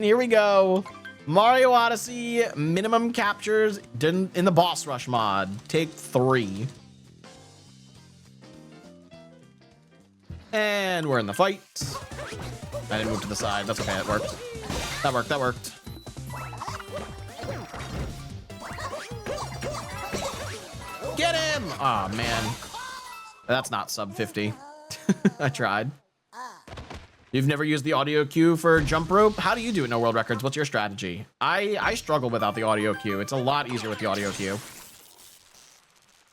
Here we go. Mario Odyssey minimum captures in the boss rush mod. Take 3. And we're in the fight. I didn't move to the side. That's okay. It worked. That worked. That worked. Get him! Oh, man. That's not sub 50. I tried. You've never used the audio cue for jump rope? How do you do it? No world records. What's your strategy? I struggle without the audio cue. It's a lot easier with the audio cue.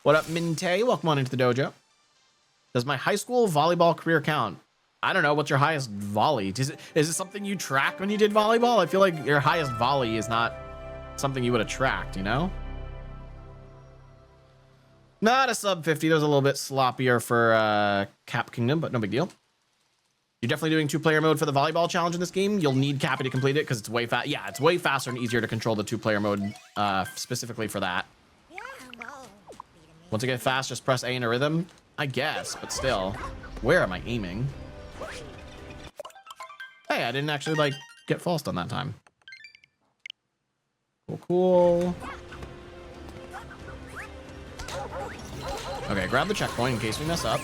What up, Minte? Welcome on into the dojo. Does my high school volleyball career count? I don't know. What's your highest volley? Is it something you track when you did volleyball? I feel like your highest volley is not something you would have tracked, you know? Not a sub 50. That was a little bit sloppier for Cap Kingdom, but no big deal. You're definitely doing 2-player mode for the volleyball challenge in this game. You'll need Cappy to complete it because it's way fast. Yeah, it's way faster and easier to control the 2-player mode specifically for that. Once you get fast, just press A in a rhythm. I guess, but still. Where am I aiming? Hey, I didn't actually, like, get falsed on that time. Cool, cool. Okay, grab the checkpoint in case we mess up.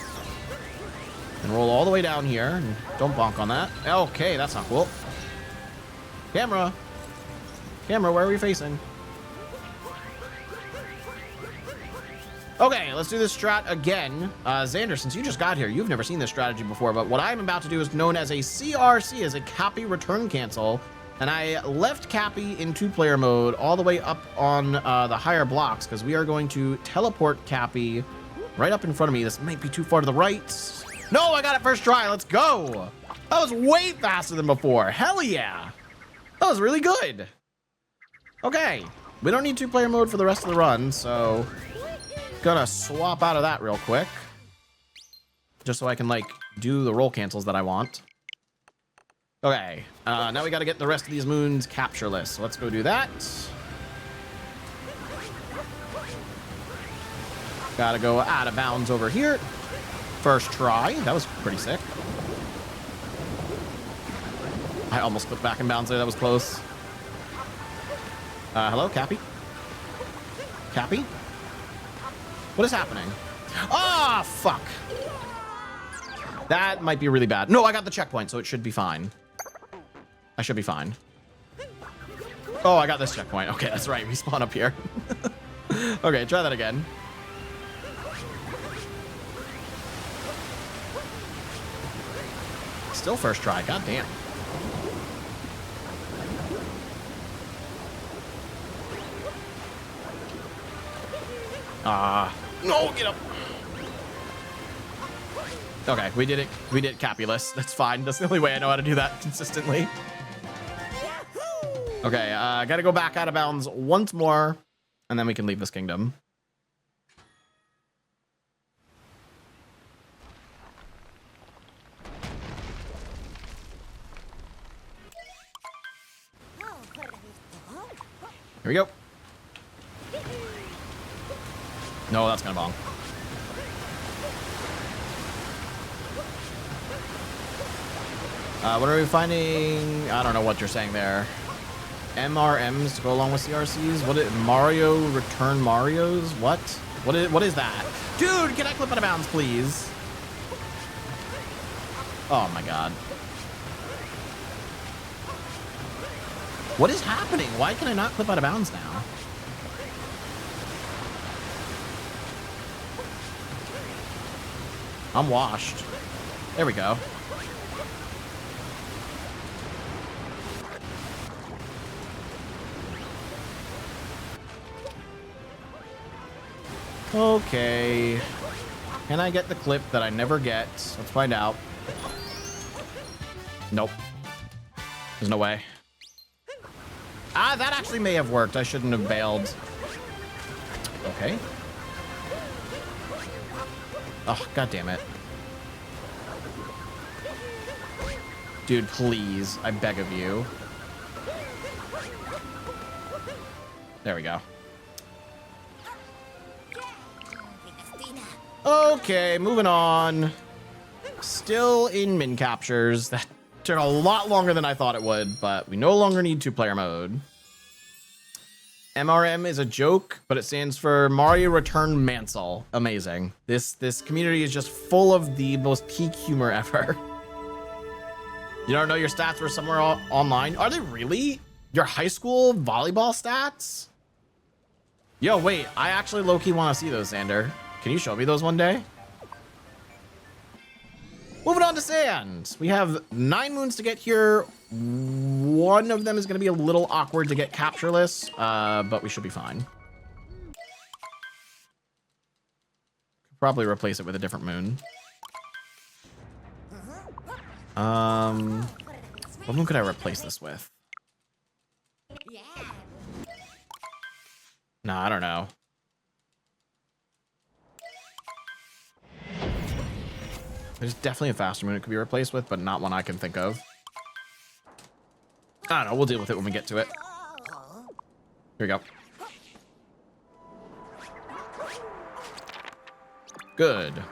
And roll all the way down here. And don't bonk on that. Okay, that's not cool. Camera. Camera, where are we facing? Okay, let's do this strat again. Xander, since you just got here, you've never seen this strategy before, but what I'm about to do is known as a CRC, as a Cappy return cancel. And I left Cappy in 2-player mode all the way up on the higher blocks because we are going to teleport Cappy right up in front of me. This might be too far to the right. No, I got it first try. Let's go. That was way faster than before. Hell yeah. That was really good. Okay. We don't need 2-player mode for the rest of the run, so gonna swap out of that real quick. Just so I can, like, do the roll cancels that I want. Okay. Now we gotta get the rest of these moons captureless. So let's go do that. Gotta go out of bounds over here. First try. That was pretty sick. I almost flipped back in bounds there. That was close. Hello, Cappy? Cappy? What is happening? Ah, fuck. That might be really bad. No, I got the checkpoint, so it should be fine. I should be fine. Oh, I got this checkpoint. Okay, that's right. We spawn up here. Okay, try that again. Still first try. God damn. No, get up. Okay, we did it. We did Capulus. That's fine. That's the only way I know how to do that consistently. Okay, gotta go back out of bounds once more, and then we can leave this kingdom. Here we go. No, that's gonna bong. What are we finding? I don't know what you're saying there. MRMs to go along with CRCs? What is Mario Return Marios? What? What is that? Dude, can I clip out of bounds, please? Oh my god. What is happening? Why can I not clip out of bounds now? I'm washed. There we go. Okay. Can I get the clip that I never get? Let's find out. Nope. There's no way. Ah, that actually may have worked. I shouldn't have bailed. Okay. Oh, god damn it. Dude, please. I beg of you. There we go. Okay, moving on. Still in min captures. Took a lot longer than I thought it would, but we no longer need 2-player mode. MRM is a joke, but it stands for Mario Return Mansell. Amazing. This community is just full of the most peak humor ever. You don't know your stats were somewhere online? Are they really? Your high school volleyball stats? Yo, wait, I actually low-key want to see those, Xander. Can you show me those one day? Moving on to sand. We have 9 moons to get here. One of them is going to be a little awkward to get captureless, but we should be fine. Probably replace it with a different moon. What moon could I replace this with? No, I don't know. There's definitely a faster moon it could be replaced with, but not one I can think of. I don't know. We'll deal with it when we get to it. Here we go. Good.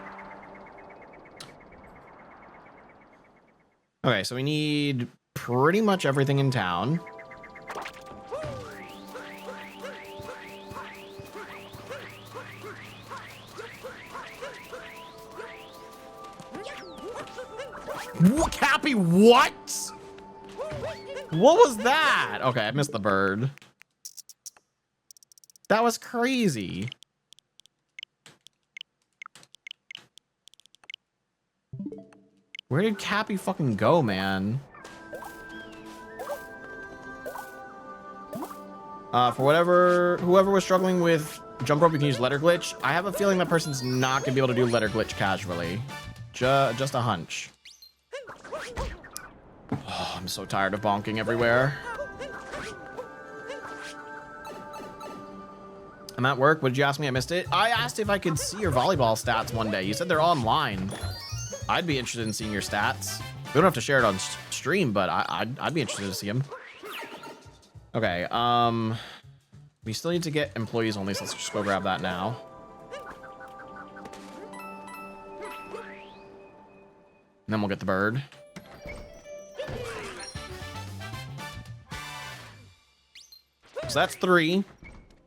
Okay, so we need pretty much everything in town. Cappy, what? What was that? Okay, I missed the bird. That was crazy. Where did Cappy fucking go, man? For whoever was struggling with jump rope, you can use letter glitch. I have a feeling that person's not gonna be able to do letter glitch casually. Just a hunch. Oh, I'm so tired of bonking everywhere. I'm at work. What did you ask me? I missed it. I asked if I could see your volleyball stats one day. You said they're online. I'd be interested in seeing your stats. We don't have to share it on stream, but I'd be interested to see them. Okay. We still need to get employees only, so let's just go grab that now. And then we'll get the bird. So that's 3.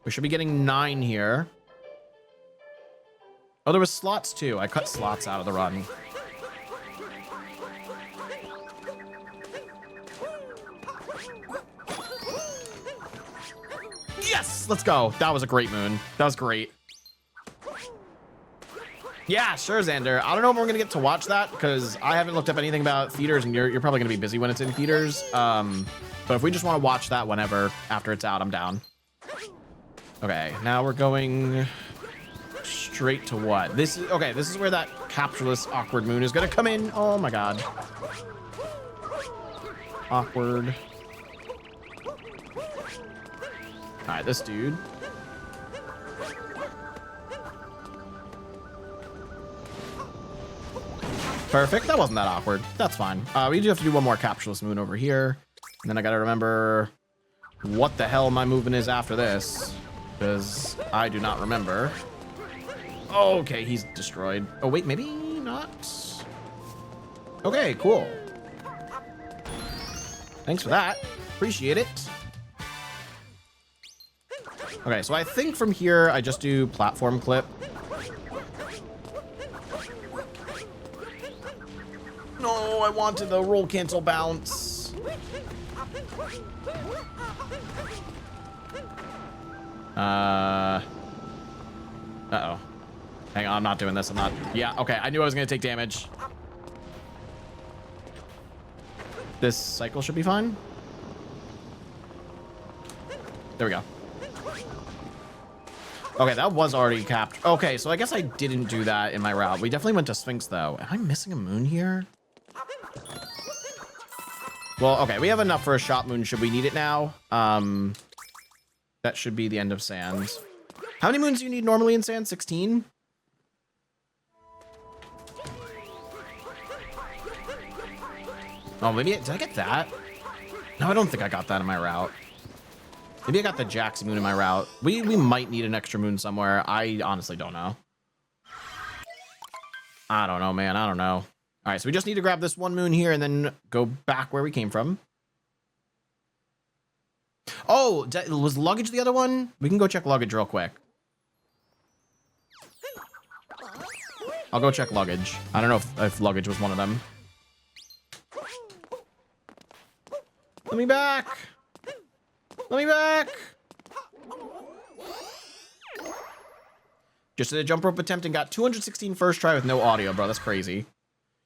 We should be getting 9 here. Oh, there was slots too. I cut slots out of the run. Yes, let's go. That was a great moon. That was great. Yeah, sure, Xander. I don't know if we're gonna get to watch that because I haven't looked up anything about theaters, and you're probably gonna be busy when it's in theaters. But if we just want to watch that whenever after it's out, I'm down. Okay, now we're going straight to what? This is okay. This is where that captureless awkward moon is gonna come in. Oh my god. Awkward. All right, this dude. Perfect. That wasn't that awkward. That's fine. We do have to do one more captureless moon over here. And then I gotta remember what the hell my movement is after this, because I do not remember. Okay, he's destroyed. Oh, wait, maybe not. Okay, cool. Thanks for that. Appreciate it. Okay, so I think from here, I just do platform clip. No, I wanted the roll cancel bounce. Uh-oh. Hang on, I'm not doing this. I'm not. Yeah, okay. I knew I was going to take damage. This cycle should be fine. There we go. Okay, that was already capped. Okay, so I guess I didn't do that in my route. We definitely went to Sphinx, though. Am I missing a moon here? Well, okay, we have enough for a shot moon should we need it now. That should be the end of sand. How many moons do you need normally in sand? 16? Oh, maybe, did I get that? No, I don't think I got that in my route. Maybe I got the Jaxi moon in my route. We might need an extra moon somewhere. I honestly don't know. I don't know, man. I don't know. All right, so we just need to grab this one moon here and then go back where we came from. Oh, was luggage the other one? We can go check luggage real quick. I'll go check luggage. I don't know if luggage was one of them. Let me back. Let me back. Just did a jump rope attempt and got 216 first try with no audio, bro. That's crazy.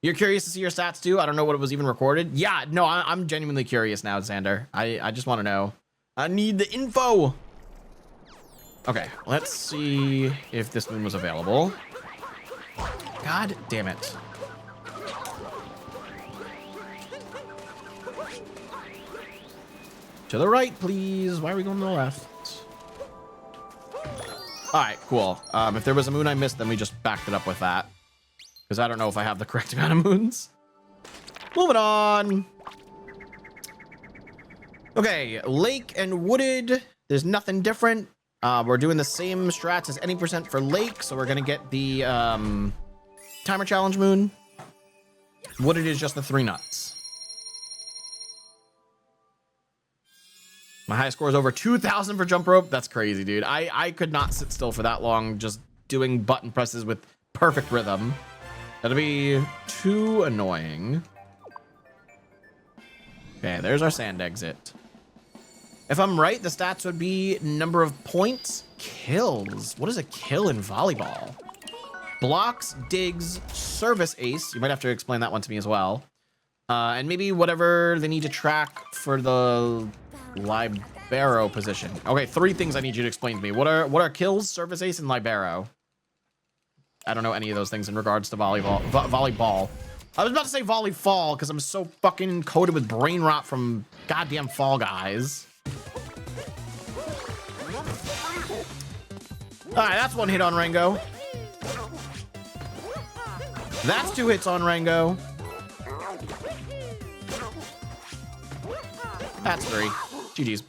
You're curious to see your stats too? I don't know what it was even recorded. Yeah, no, I'm genuinely curious now, Xander. I just want to know. I need the info. Okay, let's see if this moon was available. God damn it. To the right, please. Why are we going to the left? All right, cool. If there was a moon I missed, then we just backed it up with that. Because I don't know if I have the correct amount of moons. Moving on. Okay, lake and wooded. There's nothing different. We're doing the same strats as any percent for lake, so we're going to get the timer challenge moon. Wooded is just the 3 nuts. My highest score is over 2,000 for jump rope. That's crazy, dude. I could not sit still for that long just doing button presses with perfect rhythm. That'd be too annoying. Okay, there's our sand exit. If I'm right, the stats would be number of points, kills. What is a kill in volleyball? Blocks, digs, service ace. You might have to explain that one to me as well. And maybe whatever they need to track for the libero position. Okay, 3 things I need you to explain to me. What are kills, service ace, and libero? I don't know any of those things in regards to volleyball. I was about to say volleyfall because I'm so fucking coated with brain rot from goddamn Fall Guys. All right, that's 1 hit on Rango. That's 2 hits on Rango. That's 3. GG's.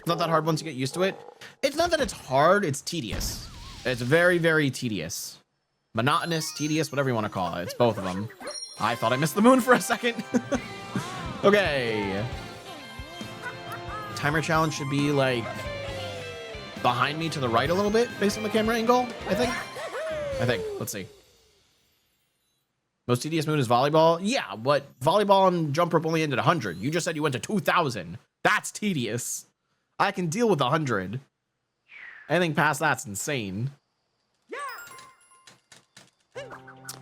Not that hard once you get used to it. It's not that it's hard, it's tedious. It's very, very tedious. Monotonous, tedious, whatever you want to call it. It's both of them. I thought I missed the moon for a second. Okay. Timer challenge should be like behind me to the right a little bit based on the camera angle, I think. Let's see. Most tedious moon is volleyball? Yeah, but volleyball and jump rope only ended 100. You just said you went to 2,000. That's tedious. I can deal with 100. Anything past that's insane.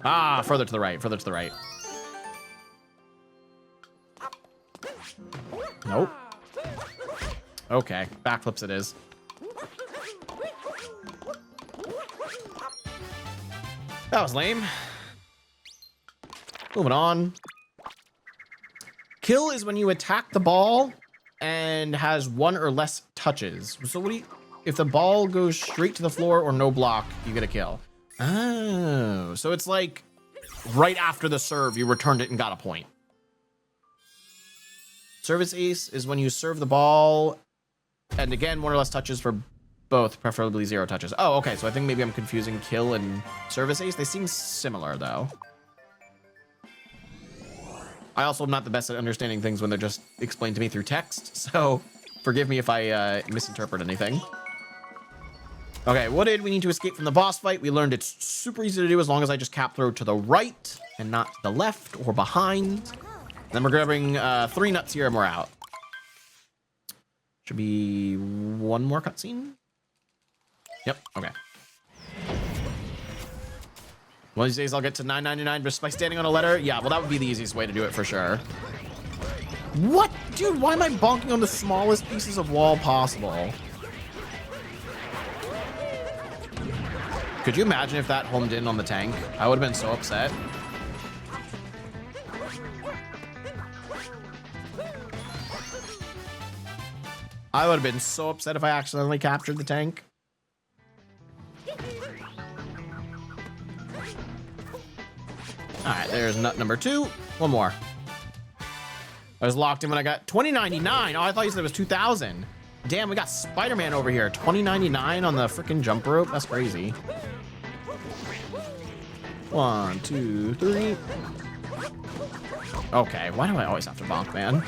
Ah, further to the right, further to the right. Nope. Okay, backflips it is. That was lame. Moving on. Kill is when you attack the ball and has 1 or less touches. So what do you... If the ball goes straight to the floor or no block, you get a kill. Oh, so it's like right after the serve, you returned it and got a point. Service ace is when you serve the ball and again, 1 or less touches for both, preferably 0 touches. Oh, okay. So I think maybe I'm confusing kill and service ace. They seem similar though. I also am not the best at understanding things when they're just explained to me through text. So forgive me if I misinterpret anything. Okay, what did we need to escape from the boss fight? We learned it's super easy to do as long as I just cap throw to the right and not to the left or behind. Then we're grabbing 3 nuts here and we're out. Should be 1 more cutscene. Yep, okay. One of these days I'll get to 9.99 just by standing on a letter. Yeah, well that would be the easiest way to do it for sure. What? Dude, why am I bonking on the smallest pieces of wall possible? Could you imagine if that homed in on the tank? I would have been so upset. I would have been so upset if I accidentally captured the tank. All right, there's nut number 2. 1 more. I was locked in when I got 2099. Oh, I thought you said it was 2000. Damn, we got Spider-Man over here. 2099 on the freaking jump rope. That's crazy. 1, 2, 3. Okay, why do I always have to bonk, man?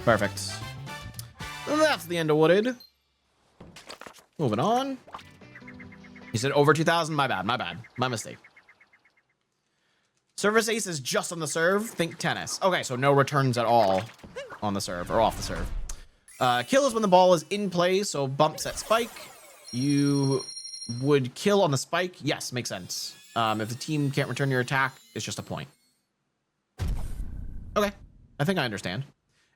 Perfect. That's the end of Wooded. Moving on. You said over 2,000? My bad, my mistake. Service ace is just on the serve. Think tennis. Okay, so no returns at all on the serve or off the serve. Kill is when the ball is in play, so bump set spike. You would kill on the spike. Yes, makes sense. If the team can't return your attack, it's just a point. Okay, I think I understand.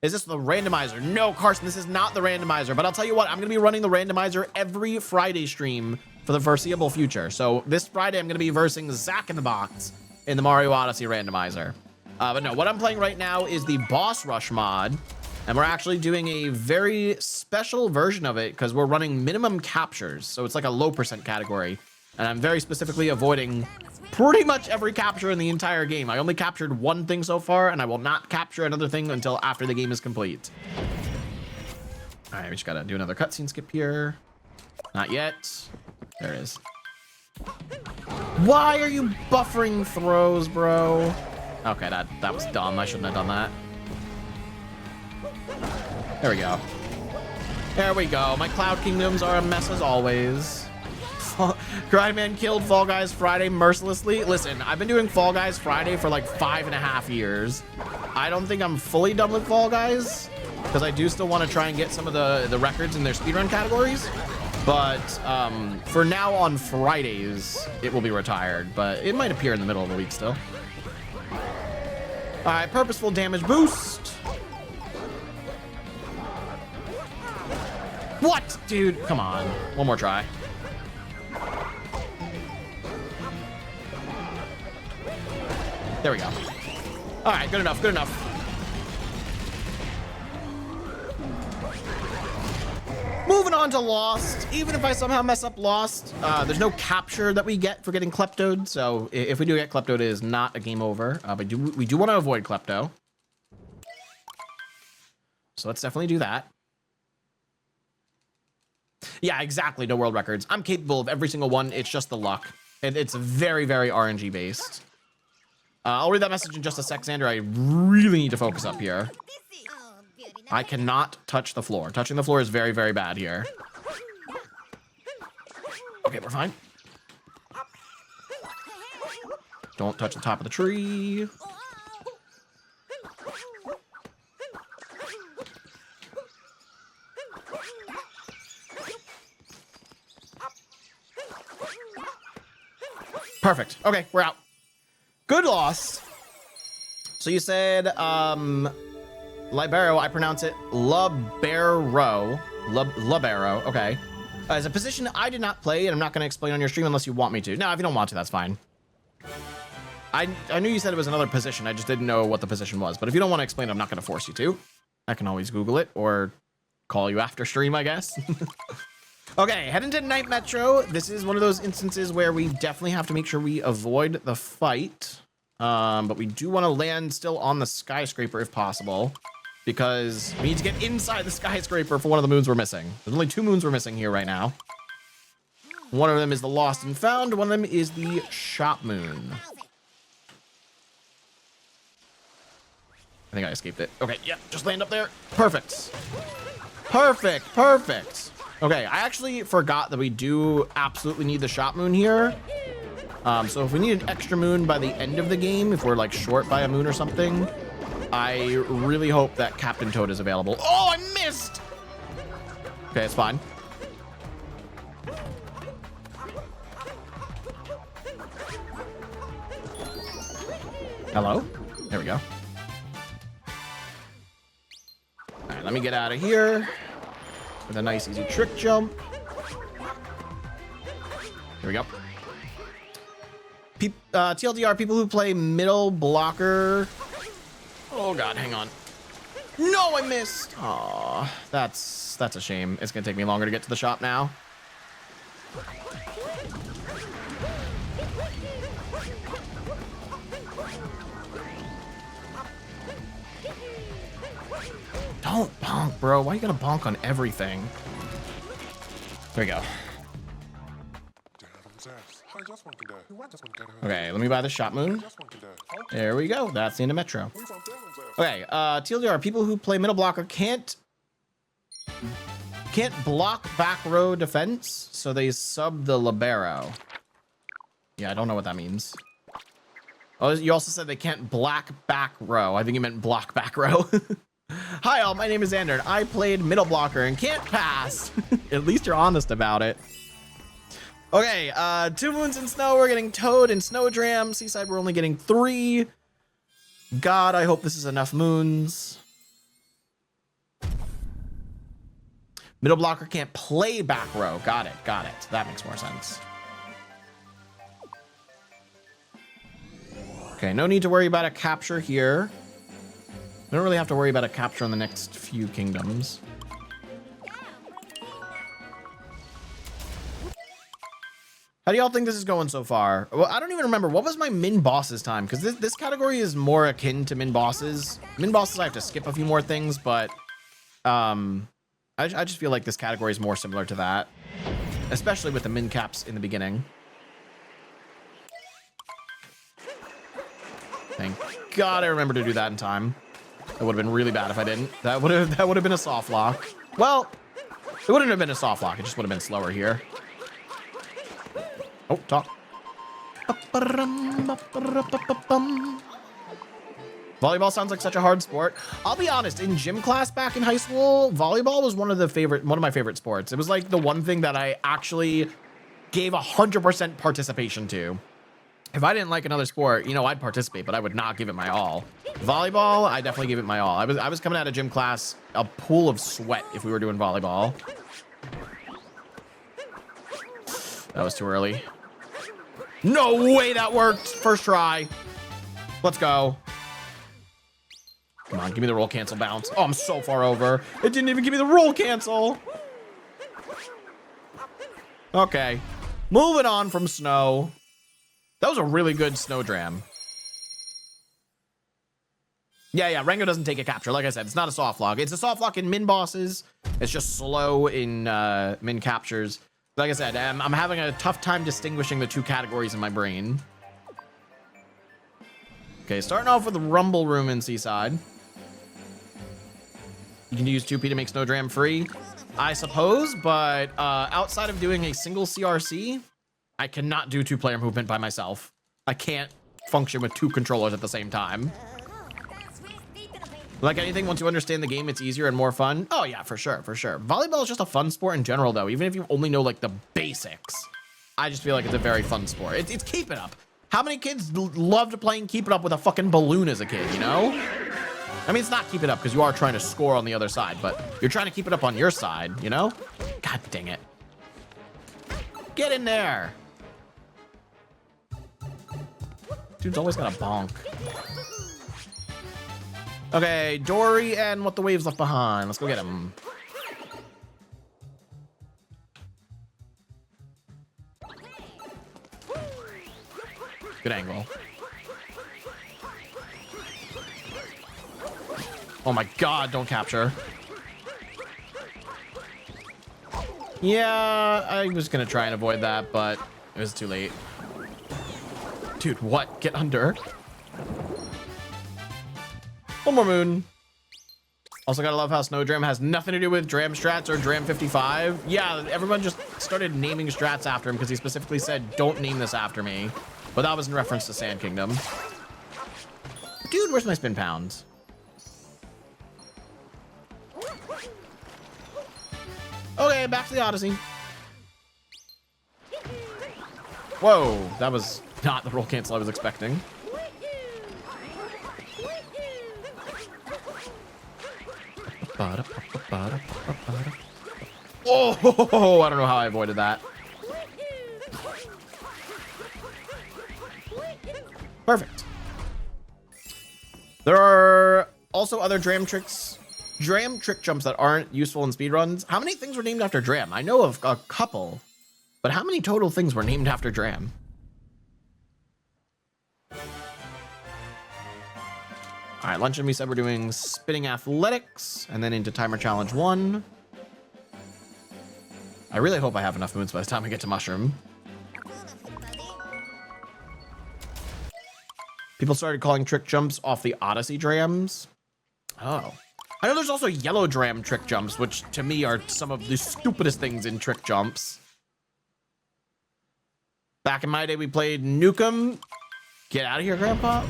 Is this the randomizer? No, Carson, this is not the randomizer, but I'll tell you what, I'm gonna be running the randomizer every Friday stream for the foreseeable future. So this Friday, I'm gonna be versing Zach in the Box in the Mario Odyssey randomizer. But no, what I'm playing right now is the Boss Rush mod, and we're actually doing a very special version of it because we're running minimum captures. So it's like a low percent category, and I'm very specifically avoiding pretty much every capture in the entire game. I only captured one thing so far, and I will not capture another thing until after the game is complete. All right, we just gotta do another cutscene skip here. Not yet. There it is. Why are you buffering throws, bro? Okay, that was dumb. I shouldn't have done that. There we go. There we go. My Cloud Kingdoms are a mess as always. Karateman killed Fall Guys Friday mercilessly. Listen, I've been doing Fall Guys Friday for like 5.5 years. I don't think I'm fully done with Fall Guys because I do still want to try and get some of the records in their speedrun categories. But for now on Fridays, it will be retired, but it might appear in the middle of the week still. All right, purposeful damage boost. What, dude? Come on, one more try. There we go. All right, good enough, good enough. Moving on to Lost. Even if I somehow mess up Lost, there's no capture that we get for getting Kleptoed. So if we do get Kleptoed, it is not a game over. But we do want to avoid Klepto. So let's definitely do that. Yeah, exactly. No world records. I'm capable of every single one. It's just the luck. It's very, very RNG based. I'll read that message in just a sec, Xander. I really need to focus up here. I cannot touch the floor. Touching the floor is very, very bad here. Okay, we're fine. Don't touch the top of the tree. Perfect. Okay, we're out. Good loss. So you said, Libero, I pronounce it Libero. Libero, okay. As a position I did not play, and I'm not going to explain on your stream unless you want me to. No, if you don't want to, that's fine. I knew you said it was another position. I just didn't know what the position was. But if you don't want to explain, I'm not going to force you to. I can always Google it or call you after stream, I guess. Okay, heading to Night Metro. This is one of those instances where we definitely have to make sure we avoid the fight. But we do want to land still on the skyscraper if possible, because we need to get inside the skyscraper for one of the moons we're missing. There's only 2 moons we're missing here right now. One of them is the Lost and Found. One of them is the Shop Moon. I think I escaped it. Okay, yeah, just land up there. Perfect. Perfect, perfect. Okay, I actually forgot that we do absolutely need the Shop Moon here. So if we need an extra moon by the end of the game, if we're like short by a moon or something, I really hope that Captain Toad is available. Oh, I missed! Okay, it's fine. Hello? There we go. All right, let me get out of here with a nice easy trick jump. Here we go. TLDR, people who play middle blocker. Oh God, hang on. No, I missed. Aw, that's a shame. It's gonna take me longer to get to the shop now. Don't bonk, bro. Why are you gonna bonk on everything? There we go. Okay, let me buy the shot moon. There we go. That's the end of Metro. Okay, TLDR, people who play middle blocker can't block back row defense, so they sub the libero. Yeah, I don't know what that means. Oh, you also said they can't block back row. I think you meant block back row. Hi all, my name is Xander, and I played middle blocker and can't pass. At least you're honest about it. Okay, 2 moons in snow, we're getting Toad and Snowdram. Seaside, we're only getting 3. God, I hope this is enough moons. Middle blocker can't play back row. Got it, got it. That makes more sense. Okay, no need to worry about a capture here. We don't really have to worry about a capture in the next few kingdoms. How do y'all think this is going so far? Well, I don't even remember. What was my min bosses time? Because this category is more akin to min bosses. Min bosses, I have to skip a few more things, but I just feel like this category is more similar to that, especially with the min caps in the beginning. Thank God I remember to do that in time. That would have been really bad if I didn't. That would have been a soft lock. Well, it wouldn't have been a soft lock. It just would have been slower here. Oh, talk. Volleyball sounds like such a hard sport. I'll be honest, in gym class back in high school, volleyball was one of my favorite sports. It was like the one thing that I actually gave 100% participation to. If I didn't like another sport, you know, I'd participate, but I would not give it my all. Volleyball, I definitely give it my all. I was coming out of gym class a pool of sweat if we were doing volleyball. That was too early. No way that worked. First try. Let's go. Come on, give me the roll cancel bounce. Oh, I'm so far over. It didn't even give me the roll cancel. Okay. Moving on from snow. That was a really good Snowdram. Yeah, Rango doesn't take a capture. Like I said, it's not a soft lock. It's a soft lock in min bosses. It's just slow in min captures. Like I said, I'm having a tough time distinguishing the two categories in my brain. Okay, starting off with the Rumble Room in Seaside. You can use 2P to make Snowdram free, I suppose, but outside of doing a single CRC, I cannot do 2-player movement by myself. I can't function with 2 controllers at the same time. Like anything, once you understand the game, it's easier and more fun. Oh yeah, for sure, for sure. Volleyball is just a fun sport in general, though. Even if you only know like the basics, I just feel like it's a very fun sport. It's Keep It Up. How many kids loved playing Keep It Up with a fucking balloon as a kid, you know? I mean, it's not Keep It Up because you are trying to score on the other side, but you're trying to keep it up on your side, you know? God dang it. Get in there. Dude's always got a bonk. Okay, Dory and What the Waves Left Behind. Let's go get him. Good angle. Oh my God, don't capture. Yeah, I was gonna try and avoid that, but it was too late. Dude, what? Get under. One more moon. Also gotta love how Snowdram has nothing to do with Dram strats or Dram 55. Yeah, everyone just started naming strats after him because he specifically said, don't name this after me. But that was in reference to Sand Kingdom. Dude, where's my spin pounds? Okay, back to the Odyssey. Whoa, that was not the roll cancel I was expecting. Oh, I don't know how I avoided that. Perfect. There are also other Dram trick jumps that aren't useful in speedruns. How many things were named after Dram? I know of a couple, but how many total things were named after Dram? All right, lunch and we said we're doing spinning athletics and then into timer challenge 1. I really hope I have enough moons by the time I get to mushroom. People started calling trick jumps off the Odyssey drams. Oh. I know there's also yellow dram trick jumps, which to me are some of the stupidest things in trick jumps. Back in my day, we played Nukem. Get out of here, Grandpa.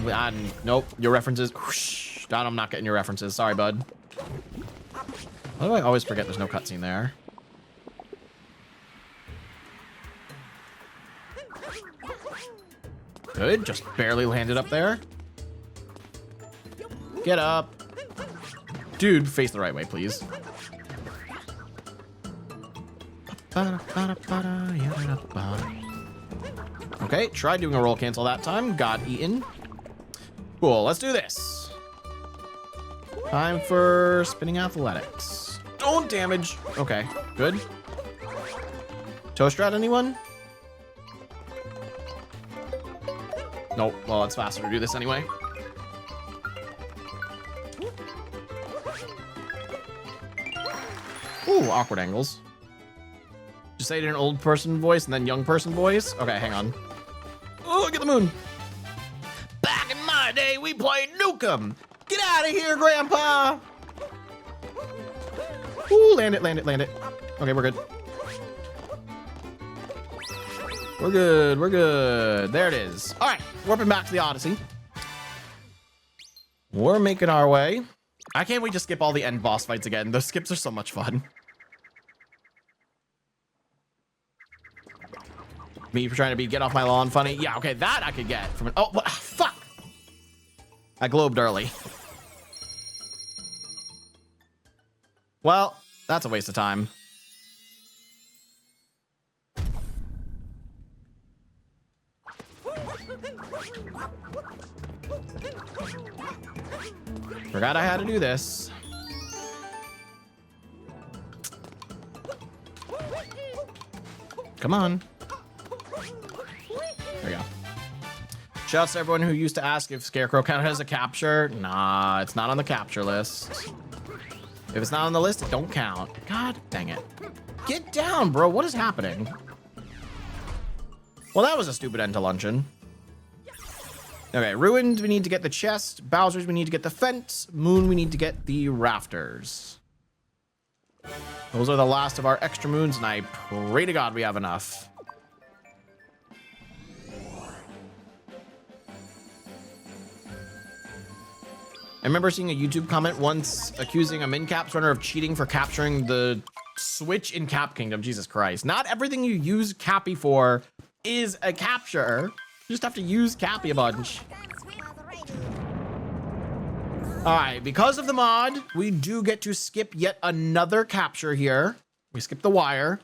Nope, your references. Whoosh. I'm not getting your references. Sorry, bud. Why do I always forget there's no cutscene there? Good, just barely landed up there. Get up. Dude, face the right way, please. Okay, tried doing a roll cancel that time. Got eaten. Cool, let's do this. Time for spinning athletics. Don't damage. Okay, good. Toe strat, anyone? Nope, well, it's faster to do this anyway. Ooh, awkward angles. Just say it in an old person voice and then young person voice. Okay, hang on. Oh, look at the moon. Back in my day, we played Nukem. Get out of here, Grandpa. Ooh, land it, land it, land it. Okay, we're good. We're good, we're good. There it is. All right, warping back to the Odyssey. We're making our way. I can't wait to skip all the end boss fights again. Those skips are so much fun. Me for trying to be get off my lawn funny. Yeah, okay, that I could get from an... Oh, fuck. I globed early. Well, that's a waste of time. Forgot I had to do this. Come on. There we go. Shouts to everyone who used to ask if Scarecrow counted as a capture. Nah, it's not on the capture list. If it's not on the list, it don't count. God dang it. Get down, bro. What is happening? Well, that was a stupid end to luncheon. Okay, Ruined, we need to get the chest. Bowser's, we need to get the fence. Moon, we need to get the rafters. Those are the last of our extra moons, and I pray to God we have enough. I remember seeing a YouTube comment once accusing a min-caps runner of cheating for capturing the switch in Cap Kingdom. Jesus Christ. Not everything you use Cappy for is a capture. You just have to use Cappy a bunch. All right, because of the mod, we do get to skip yet another capture here. We skip the wire.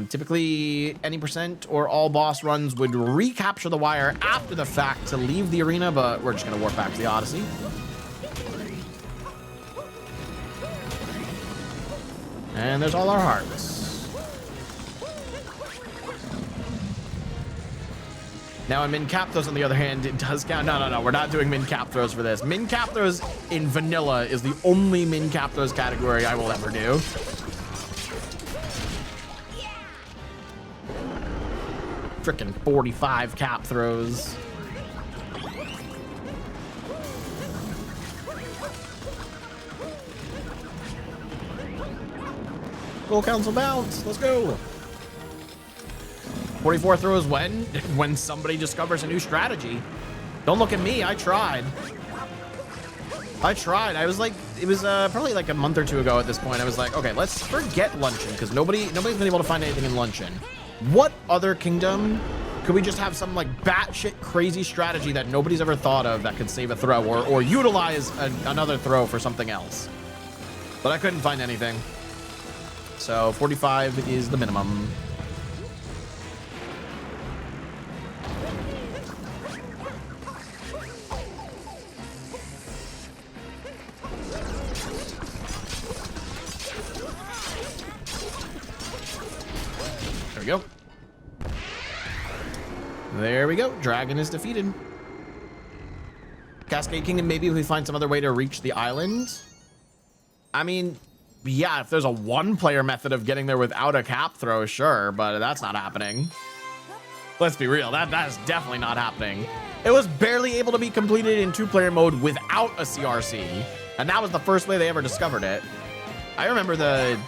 Typically, any percent or all boss runs would recapture the wire after the fact to leave the arena, but we're just gonna warp back to the Odyssey. And there's all our hearts. Now in min-cap throws, on the other hand, it does count. No, we're not doing min-cap throws for this. Min-cap throws in vanilla is the only min-cap throws category I will ever do. Frickin' 45 cap throws. Full council bounce. Let's go. 44 throws when? When somebody discovers a new strategy. Don't look at me. I tried. I was like, it was probably like a month or two ago at this point. I was like, okay, let's forget luncheon because nobody's been able to find anything in luncheon. What other kingdom could we just have some like batshit crazy strategy that nobody's ever thought of that could save a throw or utilize another throw for something else? But I couldn't find anything. So 45 is the minimum. There we go. There we go. Dragon is defeated. Cascade Kingdom, maybe if we find some other way to reach the island. I mean, yeah, if there's a one-player method of getting there without a cap throw, sure, but that's not happening. Let's be real. That is definitely not happening. It was barely able to be completed in 2-player mode without a CRC. And that was the first way they ever discovered it. I remember the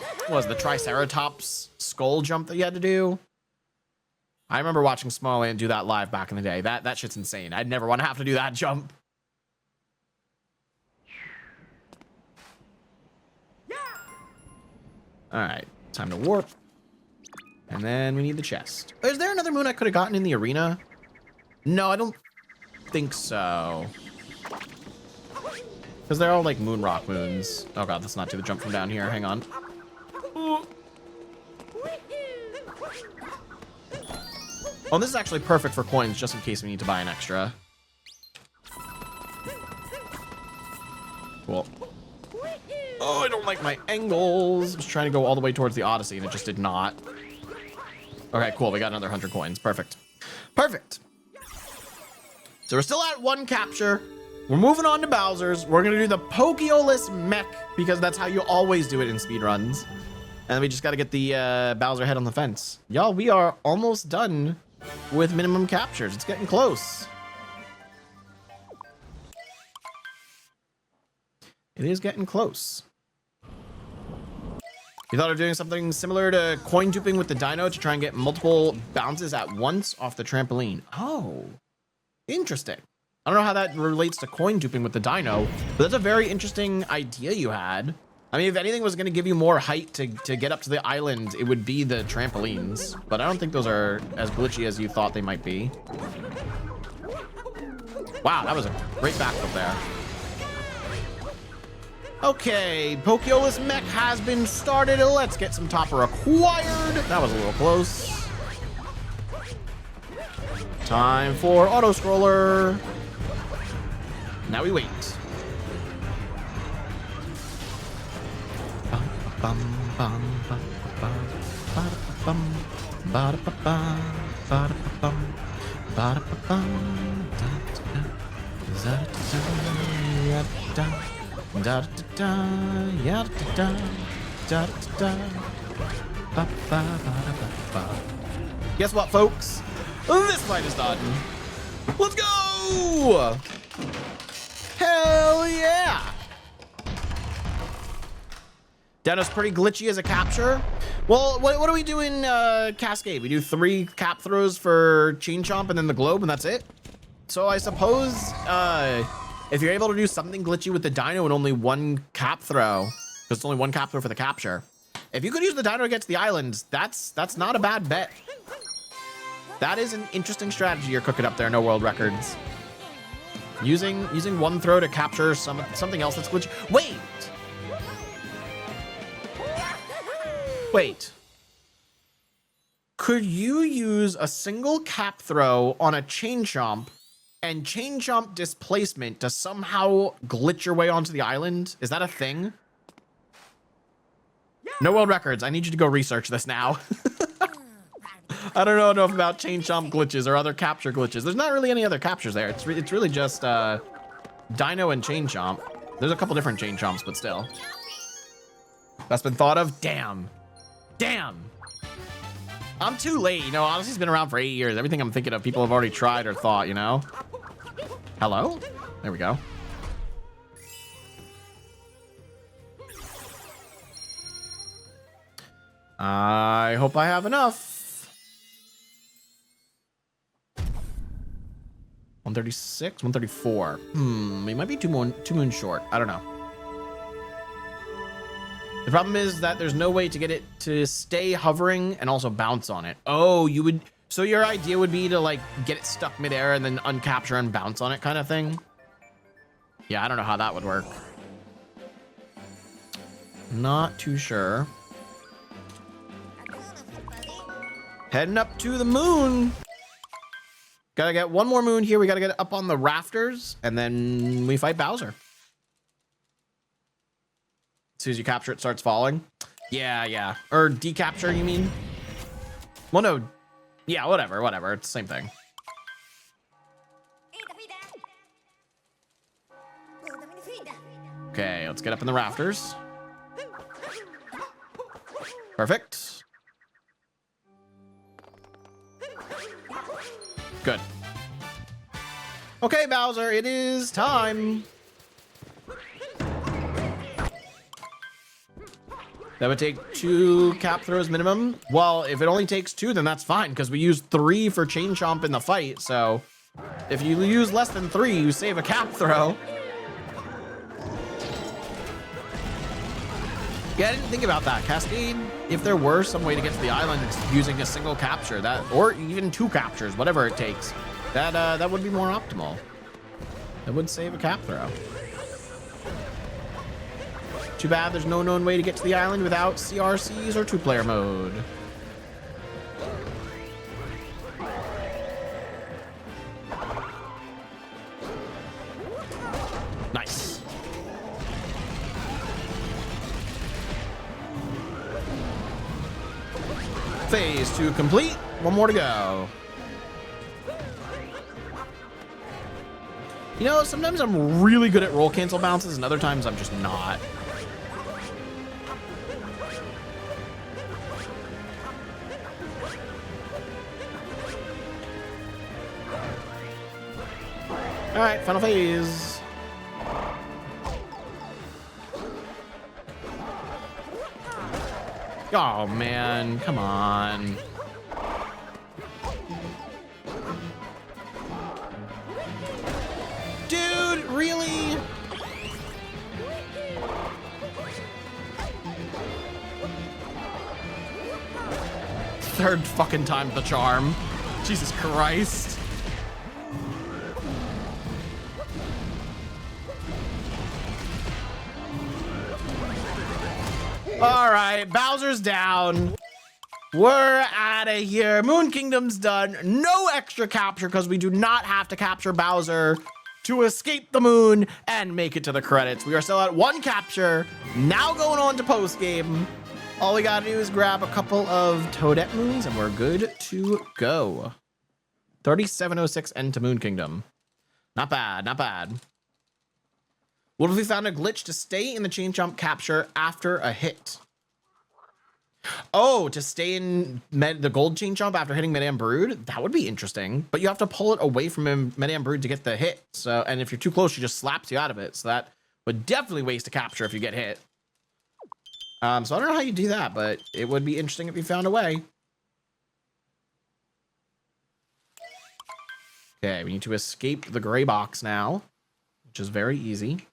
Triceratops skull jump that you had to do. I remember watching Smallland do that live back in the day. That shit's insane. I'd never want to have to do that jump. All right, time to warp. And then we need the chest. Is there another moon I could have gotten in the arena? No, I don't think so. Because they're all like moon rock moons. Oh god, let's not do the jump from down here. Hang on. Oh, this is actually perfect for coins, just in case we need to buy an extra. Cool. Oh, I don't like my angles. I was trying to go all the way towards the Odyssey, and it just did not. Okay, cool. We got another 100 coins. Perfect. Perfect. So we're still at 1 capture. We're moving on to Bowser's. We're going to do the Pokeolus mech, because that's how you always do it in speedruns. And we just got to get the Bowser head on the fence. Y'all, we are almost done with minimum captures. It's getting close. It is getting close. You thought of doing something similar to coin duping with the dino to try and get multiple bounces at once off the trampoline. Oh, interesting. I don't know how that relates to coin duping with the dino, but that's a very interesting idea you had. I mean, if anything was going to give you more height to get up to the island, it would be the trampolines. But I don't think those are as glitchy as you thought they might be. Wow, that was a great backflip there. Okay, Pokeolus mech has been started. Let's get some topper acquired. That was a little close. Time for auto scroller. Now we wait. Guess what, folks? This fight is done. Let's go! Hell yeah! Dino's pretty glitchy as a capture. Well, what do we do in Cascade? We do 3 cap throws for Chain Chomp and then the globe, and that's it. So I suppose if you're able to do something glitchy with the dino and only 1 cap throw, because it's only 1 cap throw for the capture. If you could use the dino to get to the island, that's not a bad bet. That is an interesting strategy you're cooking up there, No World Records. Using 1 throw to capture something else that's glitchy. Wait. Could you use a single cap throw on a Chain Chomp and Chain Chomp displacement to somehow glitch your way onto the island? Is that a thing? No World Records, I need you to go research this now. I don't know enough about Chain Chomp glitches or other capture glitches. There's not really any other captures there. It's really just Dino and Chain Chomp. There's a couple different Chain Chomps, but still. That's been thought of? Damn. I'm too late, you know. Odyssey's been around for 8 years. Everything I'm thinking of, people have already tried or thought, you know. Hello? There we go. I hope I have enough. 136, 134. We might be two moons short. I don't know. The problem is that there's no way to get it to stay hovering and also bounce on it. Oh, you would... So your idea would be to, like, get it stuck midair and then uncapture and bounce on it kind of thing? Yeah, I don't know how that would work. Not too sure. Heading up to the moon. Gotta get 1 more moon here. We gotta get it up on the rafters, and then we fight Bowser. As soon as you capture it, starts falling. Yeah. Or decapture, you mean? Well, no. Yeah, whatever. It's the same thing. Okay, let's get up in the rafters. Perfect. Good. Okay, Bowser, it is time. That would take 2 cap throws minimum. Well, if it only takes 2, then that's fine, because we used 3 for Chain Chomp in the fight. So if you use less than 3, you save a cap throw. Yeah, I didn't think about that. Cascade, if there were some way to get to the island using a single capture, that, or even 2 captures, whatever it takes, that would be more optimal. That would save a cap throw. Too bad there's no known way to get to the island without CRCs or 2-player mode. Nice. Phase 2 complete. One more to go. You know, sometimes I'm really good at roll cancel bounces and other times I'm just not. All right, final phase. Oh man, come on. Dude, really? Third fucking time the charm. Jesus Christ. All right, Bowser's down. We're out of here. Moon Kingdom's done. No extra capture because we do not have to capture Bowser to escape the moon and make it to the credits. We are still at 1 capture. Now going on to post game. All we gotta do is grab a couple of Toadette moons and we're good to go. 3706 end to Moon Kingdom. Not bad, not bad. What if we found a glitch to stay in the chain jump capture after a hit? Oh, to stay in the gold chain jump after hitting Madame Brood? That would be interesting. But you have to pull it away from Madame Brood to get the hit. So, and if you're too close, she just slaps you out of it. So that would definitely waste a capture if you get hit. So I don't know how you do that, but it would be interesting if you found a way. Okay, we need to escape the gray box now, which is very easy.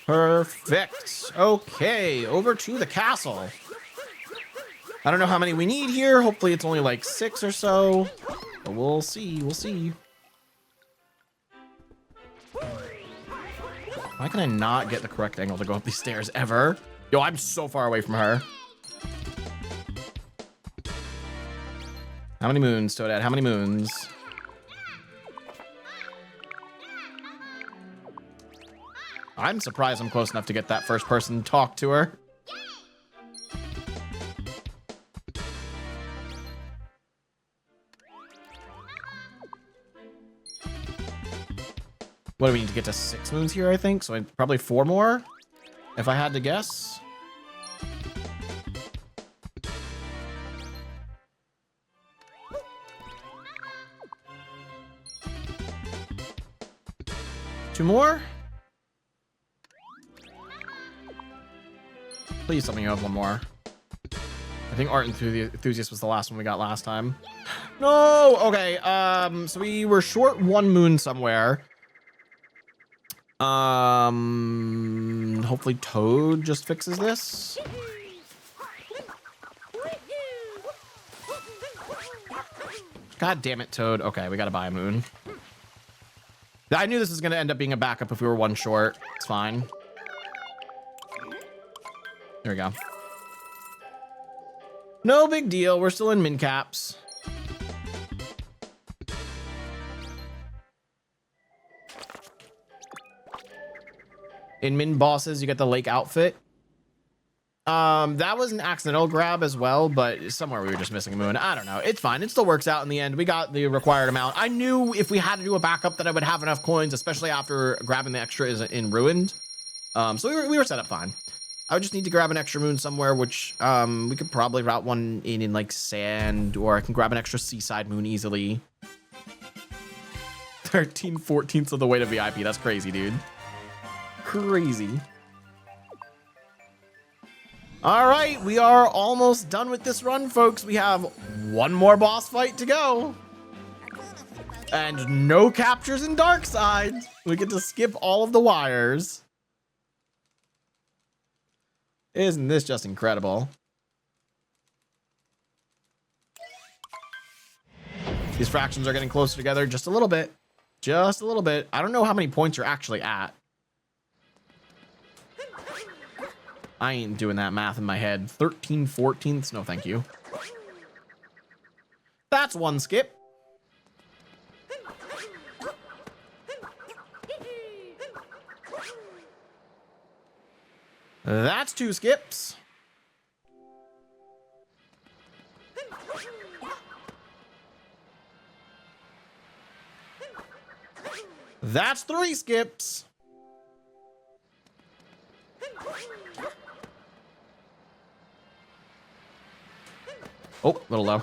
Perfect. Okay, over to the castle. I don't know how many we need here. Hopefully it's only like 6 or so. But we'll see. We'll see. Why can I not get the correct angle to go up these stairs ever? Yo, I'm so far away from her. How many moons, Toadette? How many moons? I'm surprised I'm close enough to get that first person to talk to her. What do we need to get to 6 moons here, I think? So probably 4 more, if I had to guess. Two more? Please tell me you have 1 more. I think Art Enthusiast was the last one we got last time. No! Okay, so we were short 1 moon somewhere. Hopefully Toad just fixes this. God damn it, Toad. Okay, we gotta buy a moon. I knew this was gonna end up being a backup if we were 1 short. It's fine. There we go. No big deal. We're still in min caps. In min bosses, you get the lake outfit. That was an accidental grab as well, but somewhere we were just missing a moon. I don't know. It's fine. It still works out in the end. We got the required amount. I knew if we had to do a backup that I would have enough coins, especially after grabbing the extra in Ruined. So we were set up fine. I would just need to grab an extra moon somewhere, which we could probably route one in like sand, or I can grab an extra seaside moon easily. 13/14 of the way to VIP. That's crazy, dude. Crazy. All right, we are almost done with this run, folks. We have one more boss fight to go. And no captures in Dark Side. We get to skip all of the wires. Isn't this just incredible? These fractions are getting closer together just a little bit. Just a little bit. I don't know how many points you're actually at. I ain't doing that math in my head. 13/14. No, thank you. That's one skip. That's two skips. That's three skips. Oh, a little low.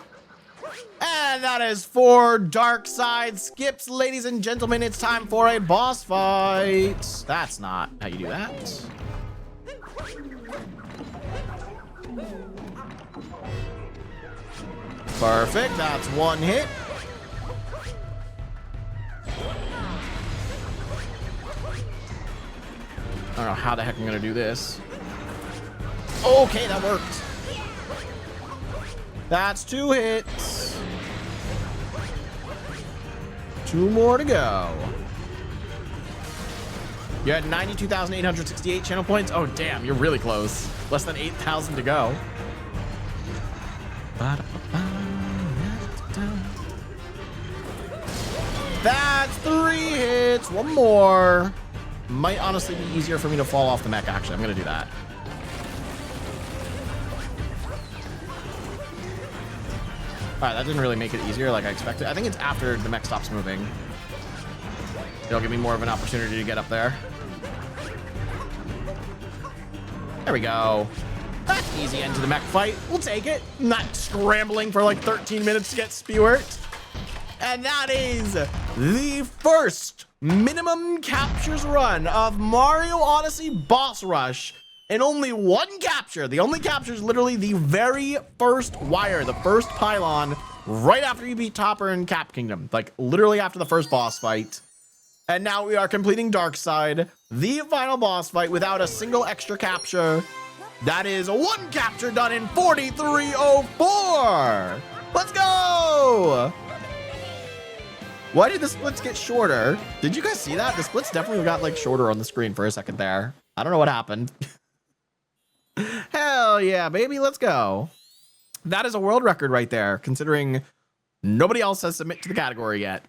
And that is 4 Dark Side skips, ladies and gentlemen. It's time for a boss fight. That's not how you do that. Perfect. That's one hit. I don't know how the heck I'm going to do this. Okay, that worked. That's 2 hits. 2 more to go. You're at 92,868 channel points. Oh, damn, you're really close. Less than 8,000 to go. That's 3 hits. One more. Might honestly be easier for me to fall off the mech, actually. I'm going to do that. All right, that didn't really make it easier like I expected. I think it's after the mech stops moving. It'll give me more of an opportunity to get up there. There we go. That's an easy end to the mech fight. We'll take it. I'm not scrambling for like 13 minutes to get Speart. And that is the first minimum captures run of Mario Odyssey Boss Rush. And only one capture. The only capture is literally the very first wire, the first pylon, right after you beat Topper in Cap Kingdom. Like, literally after the first boss fight. And now we are completing Dark Side, the final boss fight, without a single extra capture. That is one capture done in 43:04. Let's go! Why did the splits get shorter? Did you guys see that? The splits definitely got, like, shorter on the screen for a second there. I don't know what happened. Hell yeah, baby, let's go. That is a world record right there, considering nobody else has submitted to the category yet.